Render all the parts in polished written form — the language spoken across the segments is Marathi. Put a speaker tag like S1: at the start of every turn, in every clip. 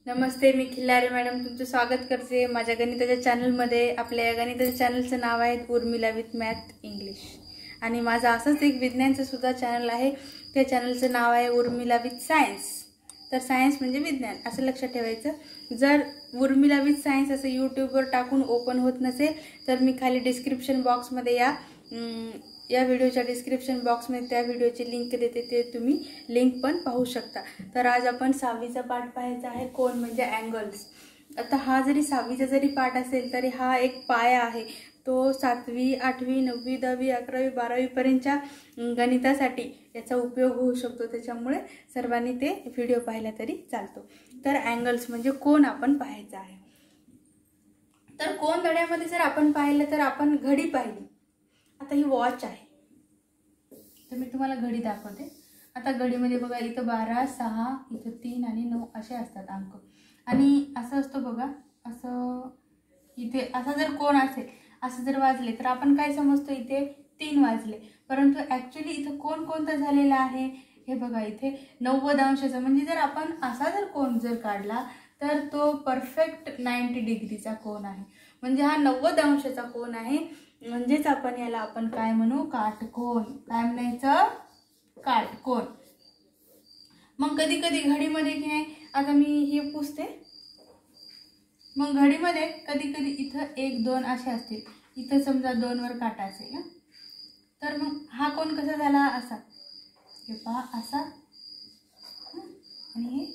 S1: नमस्ते, मी खिल्लारे मॅडम तुमचं स्वागत करते माझ्या गणिताच्या चॅनलमध्ये। आपल्या गणिताच्या चॅनलचं नाव आहे उर्मिला विथ मॅथ इंग्लिश आणि माझं असंच एक विज्ञानचं सुद्धा चॅनल आहे। त्या चॅनलचं नाव आहे उर्मिला विथ सायन्स। तर सायन्स म्हणजे विज्ञान असं लक्षात ठेवायचं। जर उर्मिला विथ सायन्स असं यूट्यूबवर टाकून ओपन होत नसेल तर मी खाली डिस्क्रिप्शन बॉक्समध्ये या व्हिडिओच्या डिस्क्रिप्शन बॉक्समध्ये त्या व्हिडिओची लिंक देते, ते तुम्ही लिंक पण पाहू शकता। तर आज आपण 6वीचा पाठ पाहायचा आहे, कोन म्हणजे अँगल्स। आता हा जरी 6वीचा जरी पाठ असेल तरी हा एक पाया आहे। तो 7वी 8वी 9वी 10वी 11वी 12वी पर्यंतच्या गणितासाठी याचा उपयोग होऊ शकतो, त्याच्यामुळे सर्वांनी ते व्हिडिओ पाहिला तरी चालतो। तर अँगल्स म्हणजे कोन आपण पाहायचा आहे। तर कोन धड्यामध्ये जर आपण पाहिलं तर आपण घडी पाहिली। आता ही वॉच आहे, तर मी तुम्हाला घडी दाखवते। आता घडीमध्ये बघा इथं 12 6 इथं 3 आणि 9 असे असतात अंक आणि असं असतो बघा, असं इथे असा जर कोन असेल असं जर वाजले तर आपण काय समजतो इथे 3 वाजले, परंतु ॲक्च्युअली इथं कोन कोणता झालेला आहे हे बघा, इथे 90 अंशाचा। म्हणजे जर आपण असा जर कोन जर काढला तर तो परफेक्ट 90 डिग्रीचा कोन आहे। म्हणजे हा 90 अंशाचा कोन आहे, म्हणजेच आपण याला आपण काय म्हणू, काटकोन। काय म्हणायचं, काटकोन। मग कधी कधी घडीमध्ये की नाही, आता मी हे पुसते, मग घडीमध्ये कधी कधी इथं 1 2 असे असतील, इथं समजा 2 वर काटा असेल ना, तर मग हा कोन कसा झाला, असा। हे पहा असा आणि हे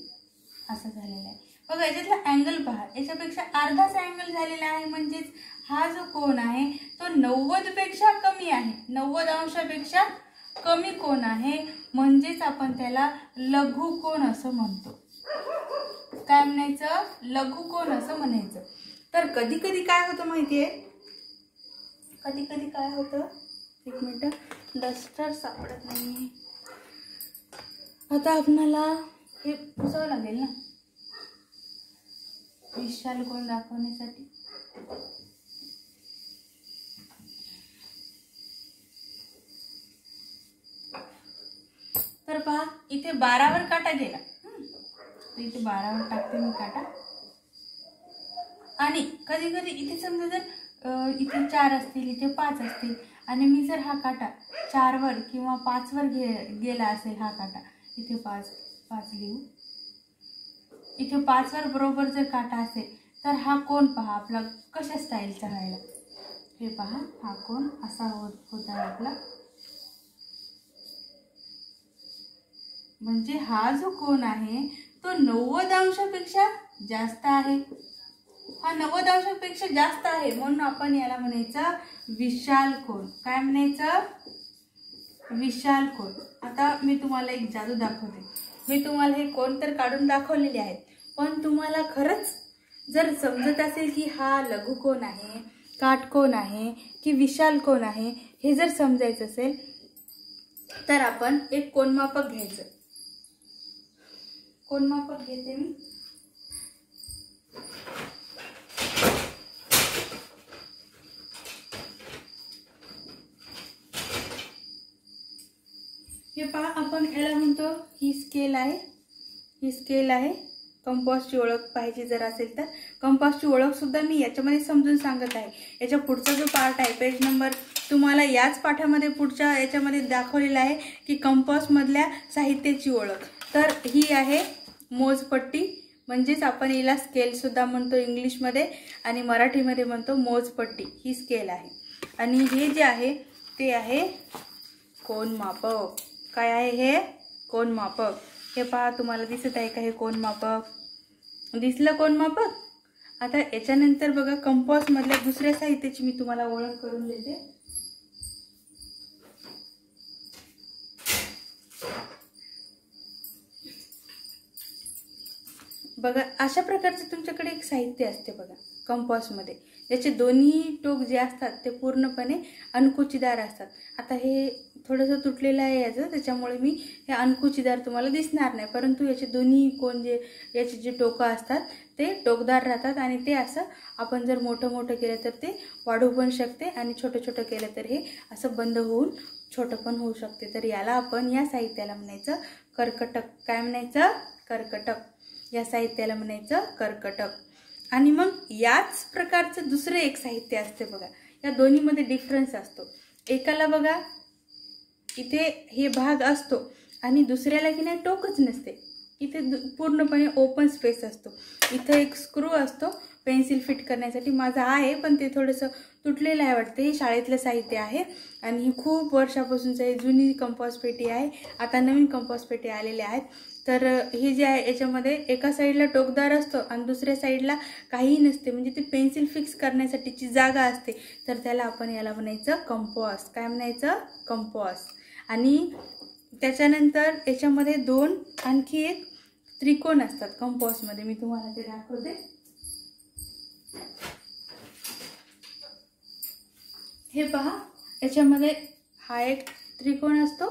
S1: असं झालेलं आहे बघा। याच्यातला अँगल पहा, याच्यापेक्षा अर्धाच अँगल झालेला आहे, म्हणजेच हा जो कोन आहे तो 90 पेक्षा कमी आहे, 90 अंशापेक्षा कमी कोन आहे, म्हणजेच आपण त्याला लघुकोन असं म्हणतो। काय म्हणायचं, लघुकोन असं म्हणायचं। तर कधी कधी काय होतं माहितीये, कधी कधी काय होतं, एक मिनिट, डस्टर सापडत नाही। आता आपल्याला हे पुसावं लागेल ना विशाल कोन दाखवण्यासाठी। तर पहा इथे 12 वर काटा गेला, इथे 12 वर टाकते मी काटा। आणि कधी कधी इथे समजा जर इथे 4 असतील, इथे 5 असतील आणि मी जर हा काटा 4 वर किंवा 5 वर गेला असेल, हा काटा इथे 5 लिहू, इथे 5 वर बरोबर जर काटा असेल तर हा कोन पहा आपला कशा स्टाईलचा राहिला। हे पहा हा कोन असा होत आहे आपला, म्हणजे हा जो कोन आहे तो 90 अंशापेक्षा जास्त आहे। हा 90 अंशापेक्षा जास्त आहे, म्हणून आपण याला म्हणायचं विशाल कोन। काय म्हणायचं, विशाल कोन। आता मी तुम्हाला एक जादू दाखवते। मी तुम्हाला हे कोन तर काढून दाखवलेले आहेत, पण तुम्हाला खरंच जर समजत असेल की हा लघुकोन आहे, काटकोन आहे की विशाल कोन आहे, हे जर समजायचं असेल तर आपण एक कोनमापक घ्यायचं। कोनमापक घेते मी, हे पहा आपण याला म्हणतो, ही स्केल आहे, ही स्केल आहे। कंपासची ओळख पाहिजे जर असेल तर कंपासची ओळख सुद्धा मी याच्यामध्ये समजून सांगत आहे। याच्या पुढचा जो पार्ट आहे पेज नंबर, तुम्हाला याच पाठामध्ये पुढच्या याच्यामध्ये दाखवलेला आहे की कंपास मधल्या साहित्याची ओळख। तर ही आहे मोजपट्टी, म्हणजेच आपण याला स्केल सुद्धा म्हणतो इंग्लिशमध्ये आणि मराठीमध्ये म्हणतो मोजपट्टी। ही स्केल आहे आणि हे जे आहे ते आहे कोनमापक। काय आहे हे, कोनमापक। हे पहा तुम्हाला दिसत आहे का हे कोनमापक, दिसलं कोनमापक। आता याच्यानंतर बघा कंपास मधल्या दुसऱ्या साहित्याची मी तुम्हाला ओळख करून देते। बघा अशा प्रकारचे तुमच्याकडे एक साहित्य असते बघा कंपासमध्ये, ज्याचे दोन्ही टोक जे असतात ते पूर्णपणे अणकुचीदार असतात। आता हे थोडंसं तुटलेलं आहे याचं, त्याच्यामुळे मी हे अणकुचीदार तुम्हाला दिसणार नाही, परंतु याचे दोन्ही कोन जे याचे जे टोकं असतात ते टोकदार राहतात आणि ते असं आपण जर मोठं मोठं केलं तर ते वाढू पण शकते आणि छोटं छोटं केलं तर हे असं बंद होऊन छोटं पण होऊ शकते। तर याला आपण या साहित्याला म्हणायचं कर्कटक। काय म्हणायचं, कर्कटक। या साहित्याला म्हणायचं कर्कटक. आणि मग याच प्रकारचं दुसरं एक साहित्य असते बघा. या दोन्हीमध्ये डिफरन्स असतो. एकाला बघा इथे हे भाग असतो आणि दुसऱ्याला की नाही टोकच नसते. इथे पूर्णपणे ओपन स्पेस असतो. इथं एक स्क्रू असतो पेन्सिल फिट करण्यासाठी. माझा आहे पण ते थोडंसं तुटलेलं आहे वाटतं. हे शाळेतलं साहित्य आहे आणि ही खूप वर्षापासूनचं आहे. जुनी कंपॉस पेटी आहे. आता नवीन कंपॉस पेटी आलेल्या आहेत. तर हे जे आहे याच्यामध्ये एका साईडला टोकदार असतो आणि दुसऱ्या साईडला काहीही नसते. म्हणजे ते पेन्सिल फिक्स करण्यासाठीची जागा असते. तर त्याला आपण याला म्हणायचं कंपॉस. काय म्हणायचं? कंपॉस. आणि त्याच्यानंतर याच्यामध्ये दोन आणखी एक त्रिकोण असतात कंपॉसमध्ये. मी तुम्हाला ते दाखवते. हे पहा, याच्यामध्ये हा एक त्रिकोण असतो,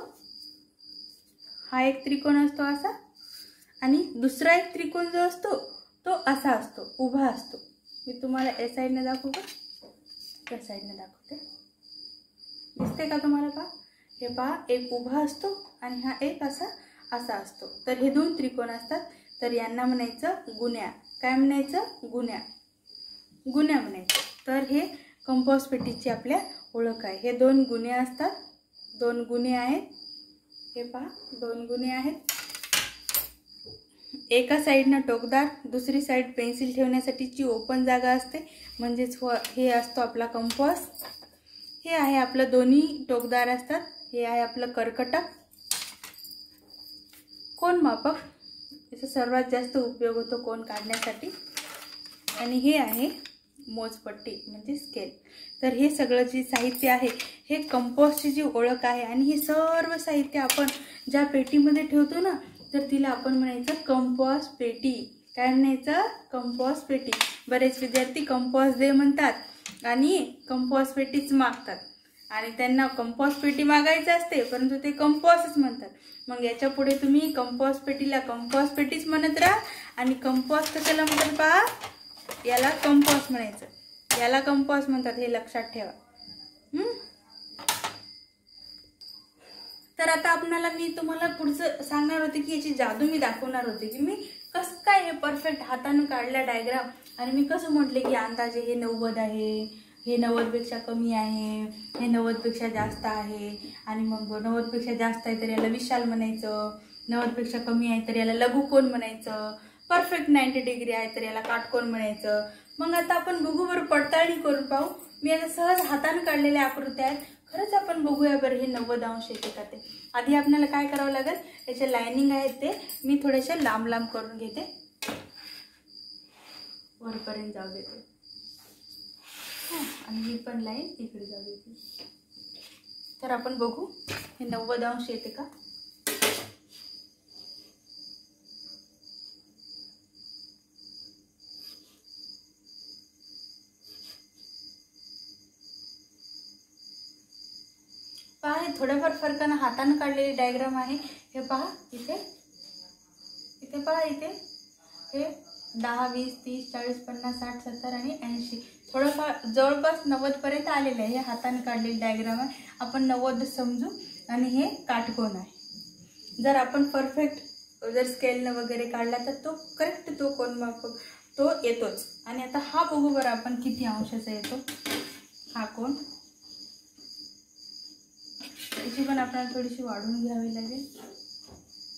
S1: हा एक त्रिकोण असतो असा, आणि दुसरा एक त्रिकोण जो असतो तो असा असतो, उभा असतो. मी तुम्हाला या साईडने दाखवू का? त्या साईडने दाखवते. दिसते का तुम्हाला? पहा, हे पहा, एक उभा असतो आणि हा एक असा असतो. तर हे दोन त्रिकोण असतात. तर यांना म्हणायचं गुण्या. काय म्हणायचं? गुण्या. गुण्या म्हणायचं. तर हे कंपॉस पेटीची आपल्या ओळख आहे. हे दोन गुणे असतात. दोन गुणे आहेत. हे पहा, दोन गुणे आहेत. एका साईडनं टोकदार, दुसरी साईड पेन्सिल ठेवण्यासाठीची ओपन जागा असते. म्हणजेच हे असतो आपला कंपॉस. हे आहे आपलं दोन्ही टोकदार असतात. हे आहे आपलं कर्कटक. कोन मापक, याचा सर्वात जास्त उपयोग होतो कोन काढण्यासाठी. आणि हे आहे मोजपट्टी म्हणजे स्केल. तर हे सगळं जे साहित्य आहे हे कंपॉसची जी ओळख आहे. आणि हे सर्व साहित्य आपण ज्या पेटीमध्ये ठेवतो ना, तर तिला आपण म्हणायचं कंपॉस पेटी. काय म्हणायचं? कंपॉस पेटी. बरेच विद्यार्थी कंपॉस दे म्हणतात आणि कंपॉस पेटीच मागतात. आणि त्यांना कंपॉस पेटी मागायचं असते परंतु ते कंपॉसच म्हणतात. मग याच्या पुढे तुम्ही कंपॉस पेटीला कंपॉस पेटीच म्हणत राहा. आणि कंपॉस कशाला म्हणतात पहा? याला कंपॉस म्हणायचं, याला कंपॉस म्हणतात, हे लक्षात ठेवा. तर आता आपल्याला मी तुम्हाला पुढचं सांगणार होते की याची जादू मी दाखवणार होते की मी कसं काय हे परफेक्ट हाताने काढल्या डायग्राम. आणि मी कसं म्हटले की अंदाजे हे 90 आहे, हे 90पेक्षा कमी आहे, हे 90पेक्षा जास्त आहे. आणि मग 90पेक्षा जास्त आहे तर याला विशाल म्हणायचं, 90पेक्षा कमी आहे तर याला लघुकोन म्हणायचं, परफेक्ट 90 डिग्री आहे तर याला काटकोन म्हणायचं. मग आता आपण बघू बरं, पडताळणी करून पाहू. मी आता सहज हाताने काढलेल्या आकृत्या आहेत. खरंच आपण बघूया बरं हे 90 अंश येते का ते. आधी आपल्याला काय करावं लागेल, याचे लाइनिंग आहेत ते मी थोडेसे लांब लांब करून घेते, वरपर्यंत जाऊ देते. आणि ही पण लाईन इकडे जाऊ देते. तर आपण बघू हे 90 अंश येते का. पहा, हे थोड्याफार फरकानं हाताने काढलेली डायग्राम आहे. हे पहा इथे, इथे पहा, इथे हे 10, 20, 30, 40, 50, 60, 70 आणि 80. थोडंफार जवळपास 90 पर्यंत आलेले आहे. हे हाताने काढलेली डायग्राम आहे. आपण 90 समजू. आणि हे काटकोन आहे. जर आपण परफेक्ट जर स्केलनं वगैरे काढला तर तो करेक्ट तो कोन मापक तो येतोच. आणि आता हा बघू बरं आपण किती अंशाचा येतो हा कोन. याची पण आपल्याला थोडीशी वाढवून घ्यावी लागेल.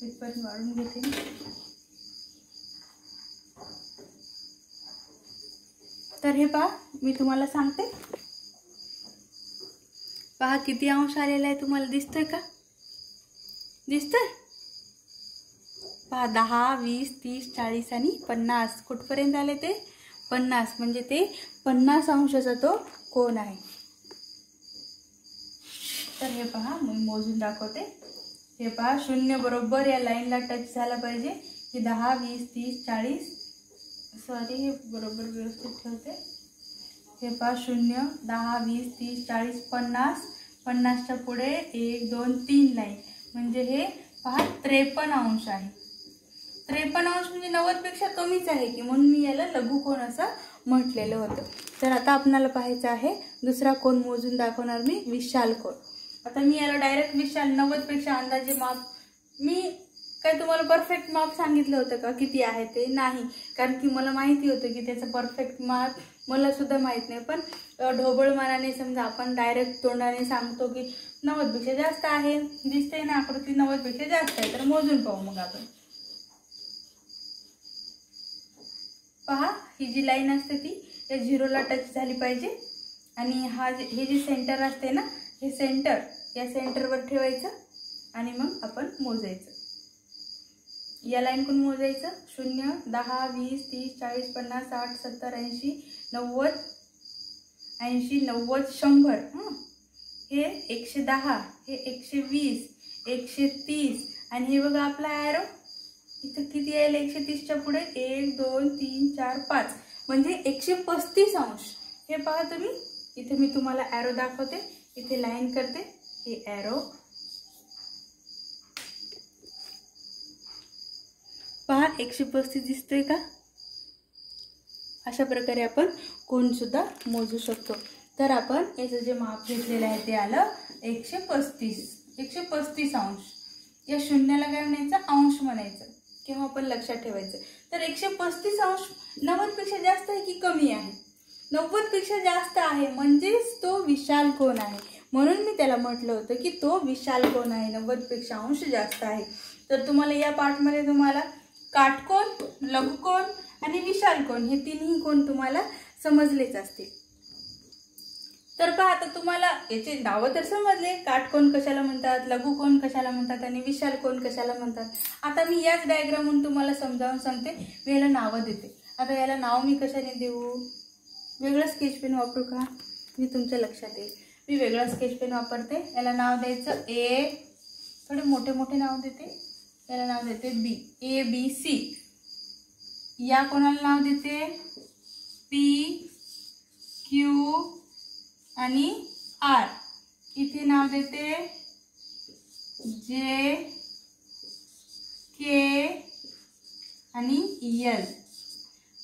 S1: इथपर्यंत वाढवून घेते. तर हे पहा, मी तुम्हाला सांगते. पहा किती अंश आलेला आहे, तुम्हाला दिसतोय का? दिसतोय? पहा 10, 20, 30, 40 आणि 50. कुठपर्यंत आले ते? 50. म्हणजे ते 50 अंशाचा तो कोन आहे. तर हे पहा, मी मोजून दाखवते. हे पहा, 0 बरोबर या लाईनला टच झाला पाहिजे. हे 10, 20, 30, 40. सॉरी, हे बरोबर व्यवस्थित ठेवते. हे पहा 0, 10, 20, 30, 40, 50. 50च्या पुढे 1, 2, 3 लाईन. म्हणजे हे पहा 53 अंश आहे. 53 अंश म्हणजे 90पेक्षा कमीच आहे की, म्हणून मी याला लघुकोन असं म्हटलेलं होतं. तर आता आपल्याला पाहायचं आहे दुसरा कोन मोजून दाखवणार मी, विशाल कोन. आता मी याला डायरेक्ट विशाल 90पेक्षा अंदाजे माप मी काय तुम्हाला परफेक्ट माप सांगितलं होतं का किती आहे ते? नाही, कारण की मला माहिती होतं की त्याचं परफेक्ट माप मला सुद्धा माहित नाही. पण ढोबळमानाने समजा आपण डायरेक्ट तोंडाने सांगतो की 90 पेक्षा जास्त आहे, दिसते ना आकृती 90 पेक्षा जास्त आहे, तर मोजून पाहू. मग आपण पहा, ही जी लाईन असते ती या झिरोला टच झाली पाहिजे आणि हे जे सेंटर असते ना, हे सेंटर या सेंटरवर ठेवायचं आणि मग आपण मोजायचं. या लाईन कोण मोजायचं? 0, 10, 20, 30, 40, 50, 60, 70, 80, 90, 80, 90, 100. हे 110, हे 120, 130 आणि हे बघा आपला ॲरो इथं किती येईल 130च्या पुढे? 1, 2, 3, 4, 5 म्हणजे 135 अंश. हे पहा तुम्ही, इथे मी तुम्हाला ॲरो दाखवते, इथे लाईन करते, हे ॲरो पहा 135 दिसतोय का? अशा प्रकारे आपण कोण सुद्धा मोजू शकतो. तर आपण याचं जे माप घेतलेलं आहे ते आलं 135 अंश. या शून्याला काय म्हणायचं? अंश म्हणायचं किंवा आपण लक्षात ठेवायचं. तर 135 अंश 90 पेक्षा जास्त आहे की कमी आहे? 90 पेक्षा जास्त आहे, म्हणजेच तो विशाल कोण आहे. म्हणून मी त्याला म्हटलं होतं की तो विशाल कोण आहे, 90 पेक्षा अंश जास्त आहे. तर तुम्हाला या पार्टमध्ये तुम्हाला काटकोन, लघुकोन आणि विशाल कोन हे तिन्ही कोन तुम्हाला समजलेच असतील. तर पहा, आता तुम्हाला याचे नावं तर समजले, काटकोन कशाला म्हणतात, लघुकोन कशाला म्हणतात आणि विशाल कोन कशाला म्हणतात. आता मी याच डायग्रामवरून तुम्हाला समजावून सांगते, मी याला नावं देते. आता याला नाव मी कशाने देऊ? वेगळं स्केच पेन वापरू का? मी तुमच्या लक्षात येईल. मी वेगळा स्केच पेन वापरते. याला नाव द्यायचं ए, थोडे मोठे मोठे नाव देते. याला नाव देते बी, ABC. या कोणाला नाव देते P, Q आणि R. इथे नाव देते J, K आणि L.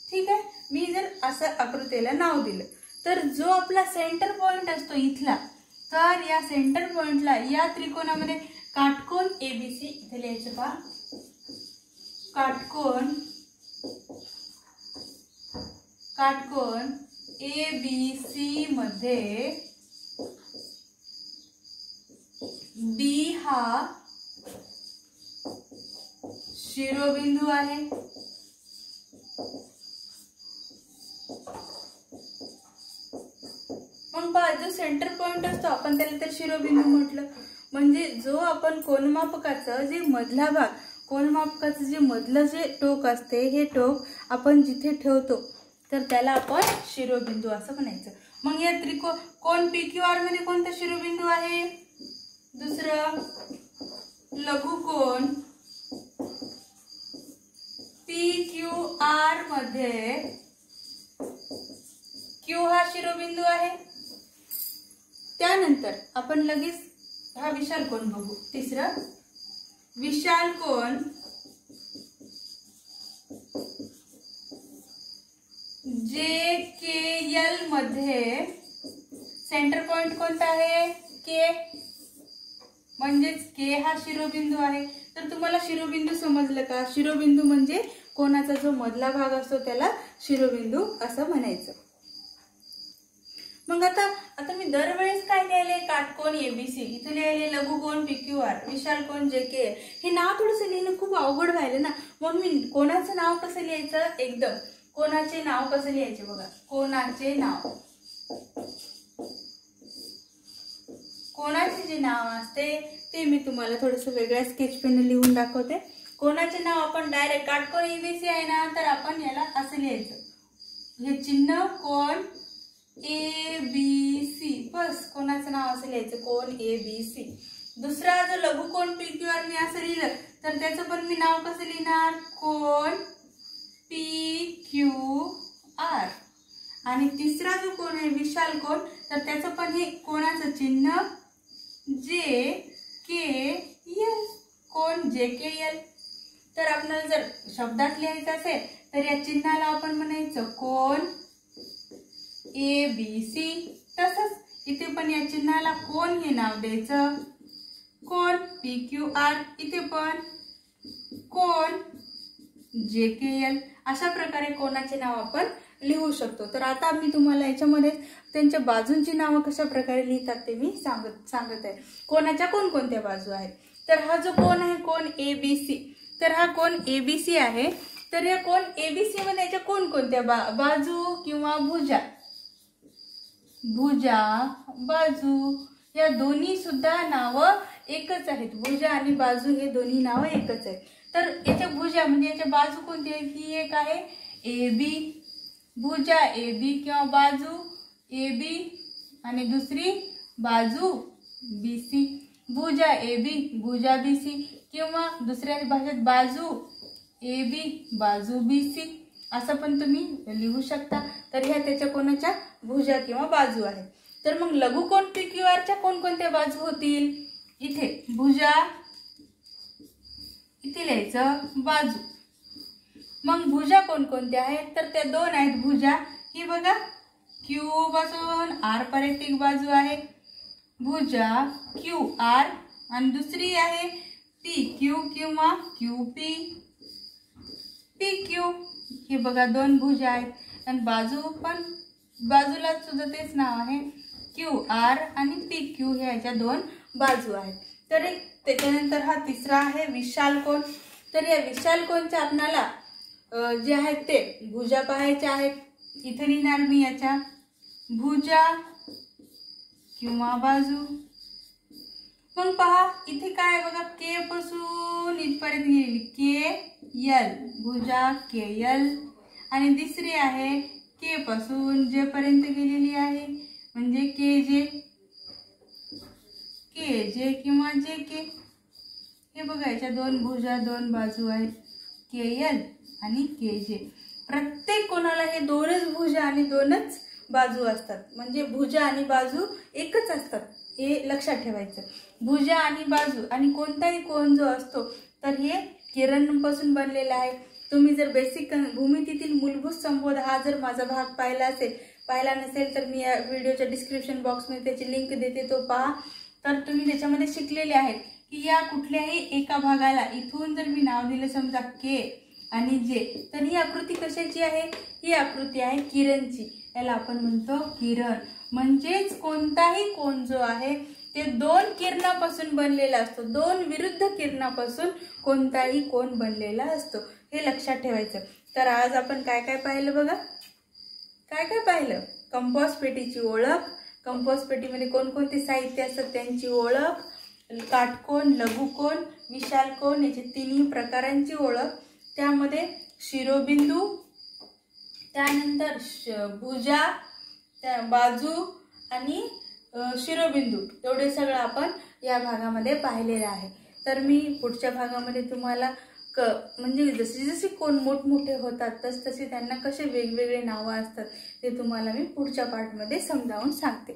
S1: ठीक आहे. मी जर असं आकृतीला नाव दिलं तर जो आपला सेंटर पॉइंट असतो इथला, तर या सेंटर पॉइंटला या त्रिकोणामध्ये काटकोन ABC इथे लिहायचं पहा. काटकोन ABC मध्ये B हा शिरोबिंदू आहे. मग पहा, जो सेंटर पॉइंट असतो आपण त्याला तर शिरोबिंदू म्हटलं. म्हणजे जो आपण कोनमापकाचं जे मधला भाग, कोनमापकाचं जे मधलं जे टोक असते, हे टोक आपण जिथे ठेवतो तर त्याला आपण शिरोबिंदू असं म्हणायचं. मग या कोन PQR मध्ये कोणता शिरोबिंदू आहे? दुसरं लघुकोन PQR मध्ये Q हा शिरोबिंदू आहे. त्यानंतर आपण लगेच हा विशाल कोन बघू. तिसरं विशाल कोन JKL मध्ये सेंटर पॉइंट कोणता आहे? K, म्हणजेच K हा शिरोबिंदू आहे. तर तुम्हाला शिरोबिंदू समजलं का? शिरोबिंदू म्हणजे कोणाचा जो मधला भाग असतो त्याला शिरोबिंदू असं म्हणायचं. मग आता मी दरवेळेस काय लिहिले? काटकोन ABC, इथे लिहिले लघुकोन PQR, विशाल कोन JK. हे नाव थोडंसं लिहिणं खूप अवघड व्हायलं ना. मग मी कोणाचं नाव कसं लिहायचं? एकदम कोणाचे नाव कसं लिहायचे बघा. कोणाचे नाव, कोणाचे जे नाव असते ते मी तुम्हाला थोडंसं वेगळ्या स्केच पेन लिहून दाखवते. कोणाचे नाव आपण डायरेक्ट काटकोन ABC आहे ना, तर आपण याला असं लिहायचं. हे चिन्ह कोन ABC, बस कोणाचं नाव असं लिहायचं, कोन ABC. दुसरा जो लघुकोन PQR मी असं लिहिलं तर त्याचं पण मी नाव कसं लिहिणार? कोन PQR. आणि तिसरा जो कोन आहे विशाल कोन, तर त्याचं पण हे कोणाचं चिन्ह JKL, कोन JKL. तर आपल्याला जर शब्दात लिहायचं असेल तर या चिन्हाला आपण म्हणायचं कोन ABC. तसंच इथे पण या चिन्हाला कोन हे नाव द्यायचं, कोन PQR. इथे पण कोन JKL अशा प्रकारे कोनाचे नाव आपण लिहू शकतो। तर आता मी तुम्हाला याच्यामध्ये त्यांच्या बाजूंची नावं कशा प्रकारे लिहितात ते मी सांगत आहे। कोनाच्या कोणकोणत्या बाजू आहेत, तर हा जो कोन आहे कोन ABC, तर हा कोन ABC आहे। तर या कोन ABC मध्ये याच्या कोणकोणत्या बाजू किंवा भुजा बाजू या दोन्ही सुद्धा नावं एकच आहेत। भुजा आणि बाजू हे दोन्ही नावं एकच आहेत। तर याच्या भुजा म्हणजे याच्या बाजू कोणती आहे, ही एक आहे AB, भुजा AB किंवा बाजू AB आणि दुसरी बाजू BC, भुजा AB भुजा BC किंवा दुसऱ्या भाषेत बाजू AB बाजू BC असं पण तुम्ही लिहू शकता। तर ह्या त्याच्या कोणाच्या भुजा किंवा बाजू आहेत। तर मग लघुकोन PQR च्या कोणकोणत्या बाजू होतील, इथे भुजा, इथे लिहायचं बाजू। मग भुजा कोणकोणत्या आहेत, तर त्या दोन आहेत भुजा, ही बघा Q पासून R पर्यंत एक बाजू आहे भुजा QR आणि दुसरी आहे PQ किंवा QP PQ, हे बघा दोन भुजा आहेत। आणि बाजू पण बाजूला सुद्धा तेच नाव आहे QR आणि PQ, हे याच्या दोन बाजू आहेत। तर त्याच्यानंतर हा तिसरा आहे विशाल कोन। तर या विशाल कोनच्या आपल्याला जे आहेत ते भुजा पाहायच्या आहेत। इथे लिहिणार मी याच्या भुजा किंवा बाजू। मग पहा इथे काय बघा K पासून इथपर्यंत गेलेली KL भुजा KL आणि दुसरी आहे K पासून J पर्यंत गेलेली आहे म्हणजे KJ किंवा JK। हे बघा याच्या दोन भुजा दोन बाजू आहेत KL आणि KJ। प्रत्येक कोणाला हे दोनच भुजा आणि दोनच बाजू असतात, म्हणजे भुजा आणि बाजू एकच असतात, हे लक्षात ठेवायचं। भुजा आणि बाजू आणि कोणताही कोन जो असतो तर हे किरणांपासून बनलेला आहे। तुम्ही जर बेसिक भूमितीतील मूलभूत संबोध हा जर माझा भाग पाहिला नसेल तर मी या व्हिडिओच्या डिस्क्रिप्शन बॉक्समध्ये त्याची लिंक देते, तो पहा। तर तुम्ही त्याच्यामध्ये शिकलेले आहेत की या कुठल्याही एका भागाला इथून जर मी नाव दिलं समजा K आणि J, तर ही आकृती कशाची आहे, ही आकृती आहे किरणची, याला आपण म्हणतो किरण। म्हणजेच कोणताही कोन जो आहे ते दोन किरणापासून बनलेला असतो, दोन विरुद्ध किरणापासून कोणताही कोन बनलेला असतो, हे लक्षात ठेवायचं। तर आज आपण काय काय पाहिलं बघा, काय पाहिलं, कंपास पेटीची ओळख, कंपास पेटीमध्ये कोणकोणते साहित्य असतात त्यांची ओळख, काटकोन लघुकोन विशाल कोन याची तिन्ही प्रकारांची ओळख, त्यामध्ये शिरोबिंदू, त्यानंतर भुजा, त्या बाजू आणि शिरोबिंदू, एवढे सगळं आपण या भागामध्ये पाहिलेलं आहे। तर मी पुढच्या भागामध्ये तुम्हाला म्हणजे जसे जसे कोन मोठमोठे होतात तसे त्यांना कसे वेगवेगळे नावं असतात ते तुम्हाला मी पुढच्या पार्टमध्ये समजावून सांगते।